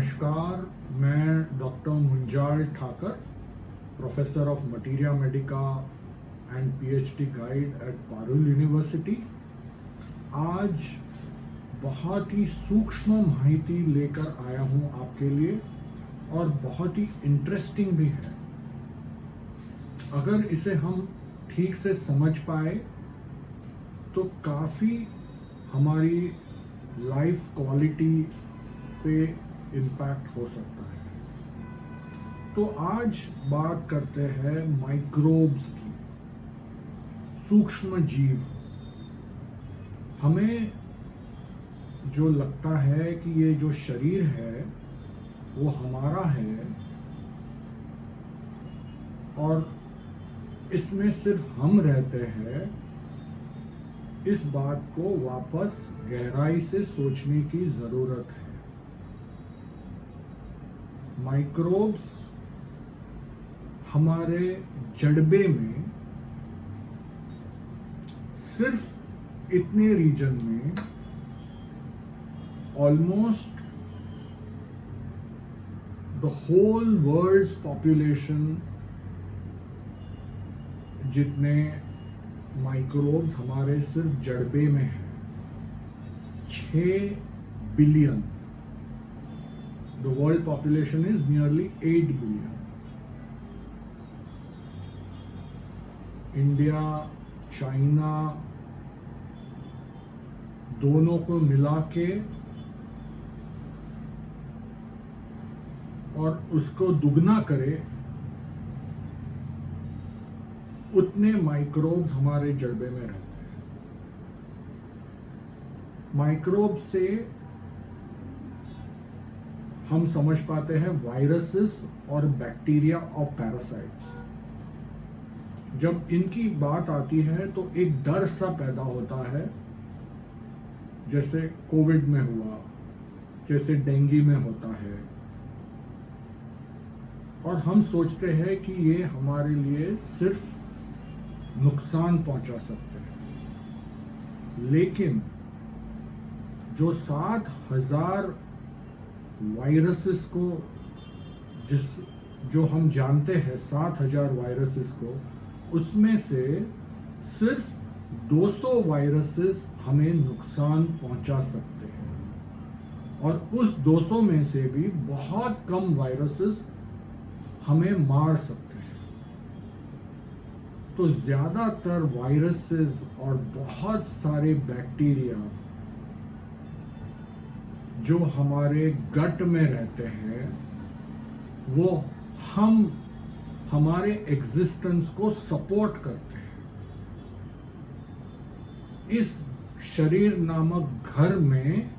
नमस्कार, मैं doctor Munjal Thakar, professor of materia medica and PhD guide at Parul University. आज बहुत ही सूक्ष्म माहिती लेकर आया हूँ आपके लिए और बहुत ही इंटरेस्टिंग भी है। अगर इसे हम ठीक से समझ पाए तो काफ़ी हमारी लाइफ क्वालिटी पे इम्पैक्ट हो सकता है। तो आज बात करते हैं माइक्रोब्स की, सूक्ष्म जीव। हमें जो लगता है कि ये जो शरीर है वो हमारा है और इसमें सिर्फ हम रहते हैं, इस बात को वापस गहराई से सोचने की ज़रूरत है। माइक्रोब्स हमारे जड़बे में सिर्फ इतने रीजन में almost the whole world's population जितने माइक्रोब्स हमारे सिर्फ जड़बे में हैं, 6 billion. The world population is nearly 8 billion. India, China दोनों को मिला के और उसको दुगना करे, उतने माइक्रोब्स हमारे जड़बे में रहते हैं। माइक्रोब से हम समझ पाते हैं वायरसेस और बैक्टीरिया और पैरासाइट्स। जब इनकी बात आती है तो एक डर सा पैदा होता है, जैसे कोविड में हुआ, जैसे डेंगू में होता है, और हम सोचते हैं कि ये हमारे लिए सिर्फ नुकसान पहुंचा सकते हैं। लेकिन जो 7,000 वायरसेस को जो हम जानते हैं, 7,000 वायरसेस को, उसमें से सिर्फ 200 वायरसेस हमें नुकसान पहुंचा सकते हैं और उस 200 में से भी बहुत कम वायरसेस हमें मार सकते हैं। तो ज़्यादातर वायरसेस और बहुत सारे बैक्टीरिया जो हमारे गट में रहते हैं, वो हमारे एग्जिस्टेंस को सपोर्ट करते हैं। इस शरीर नामक घर में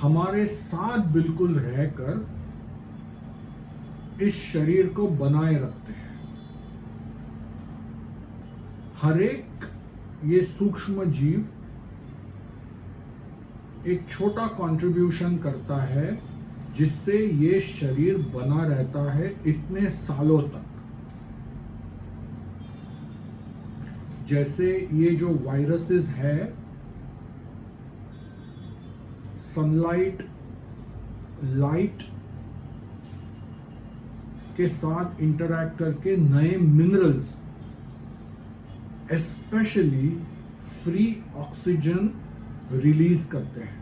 हमारे साथ बिल्कुल रहकर इस शरीर को बनाए रखते हैं। हर एक ये सूक्ष्म जीव एक छोटा कंट्रीब्यूशन करता है, जिससे ये शरीर बना रहता है इतने सालों तक। जैसे ये जो वायरसेस है, सनलाइट, लाइट के साथ इंटरैक्ट करके नए minerals, especially free oxygen release करते हैं,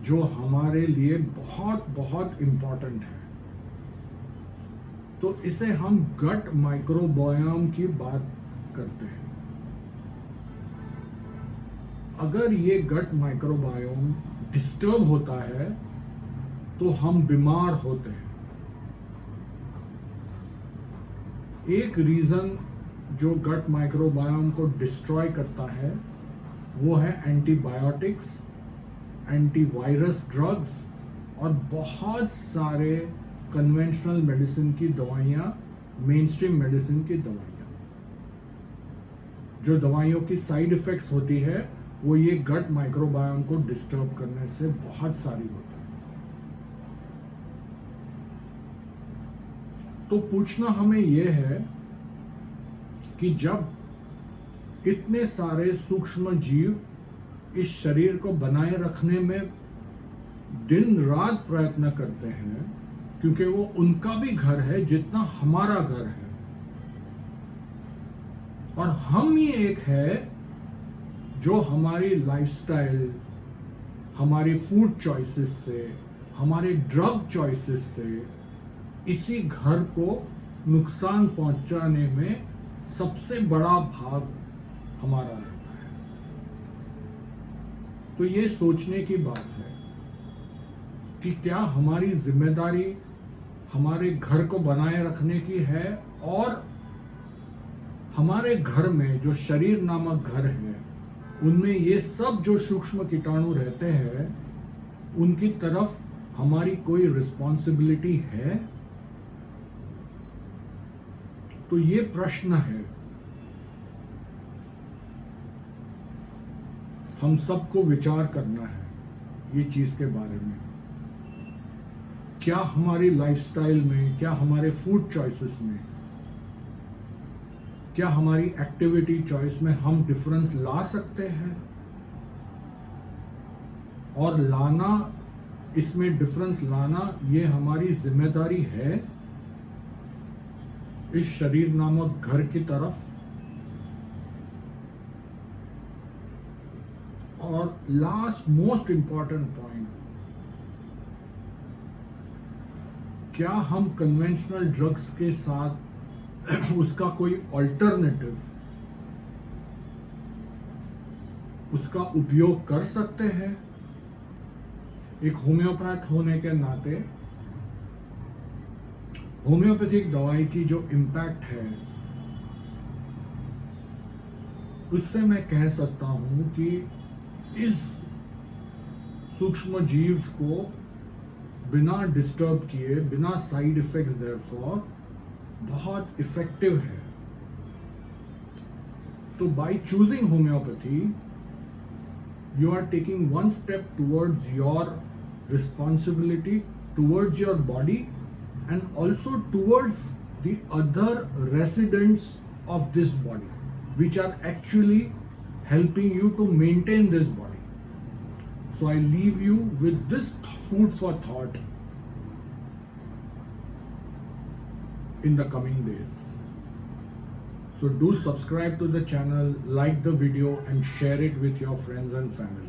जो हमारे लिए बहुत बहुत इंपॉर्टेंट है। तो इसे हम गट माइक्रोबायोम की बात करते हैं। अगर ये गट माइक्रोबायोम डिस्टर्ब होता है तो हम बीमार होते हैं। एक रीजन जो गट माइक्रोबायोम को डिस्ट्रॉय करता है वो है एंटीबायोटिक्स, एंटीवायरस ड्रग्स और बहुत सारे कन्वेंशनल मेडिसिन की दवाइयाँ, मेनस्ट्रीम मेडिसिन की दवाइयाँ। जो दवाइयों की साइड इफ़ेक्ट्स होती है वो ये गट माइक्रोबायोम को डिस्टर्ब करने से बहुत सारी होती है। तो पूछना हमें ये है कि जब इतने सारे सूक्ष्म जीव इस शरीर को बनाए रखने में दिन रात प्रयत्न करते हैं, क्योंकि वो उनका भी घर है जितना हमारा घर है, और हम ही एक है जो हमारी लाइफस्टाइल, हमारी फूड चॉइसेस से, हमारे ड्रग चॉइसेस से इसी घर को नुकसान पहुंचाने में सबसे बड़ा भाग हमारा रहता है। तो ये सोचने की बात है कि क्या हमारी जिम्मेदारी हमारे घर को बनाए रखने की है, और हमारे घर में जो शरीर नामक घर है उनमें ये सब जो सूक्ष्म कीटाणु रहते हैं उनकी तरफ हमारी कोई रिस्पॉन्सिबिलिटी है? तो ये प्रश्न है, हम सबको विचार करना है ये चीज के बारे में। क्या हमारी लाइफस्टाइल में, क्या हमारे फूड चॉइसेस में, क्या हमारी एक्टिविटी चॉइस में हम डिफरेंस ला सकते हैं? और लाना, इसमें डिफरेंस लाना ये हमारी जिम्मेदारी है इस शरीर नामक घर की तरफ। और लास्ट मोस्ट इंपॉर्टेंट पॉइंट, क्या हम कन्वेंशनल ड्रग्स के साथ उसका कोई ऑल्टरनेटिव, उसका उपयोग कर सकते हैं? एक होम्योपैथ होने के नाते होम्योपैथिक दवाई की जो इम्पैक्ट है उससे मैं कह सकता हूं कि इस सूक्ष्म जीव को बिना डिस्टर्ब किए, बिना साइड इफेक्ट्स देयरफॉर बहुत इफेक्टिव है। तो by choosing homeopathy you are taking one step towards your responsibility, towards your body, and also towards the other residents of this body, which are actually helping you to maintain this body. So I leave you with this food for thought in the coming days. So do subscribe to the channel, like the video and share it with your friends and family.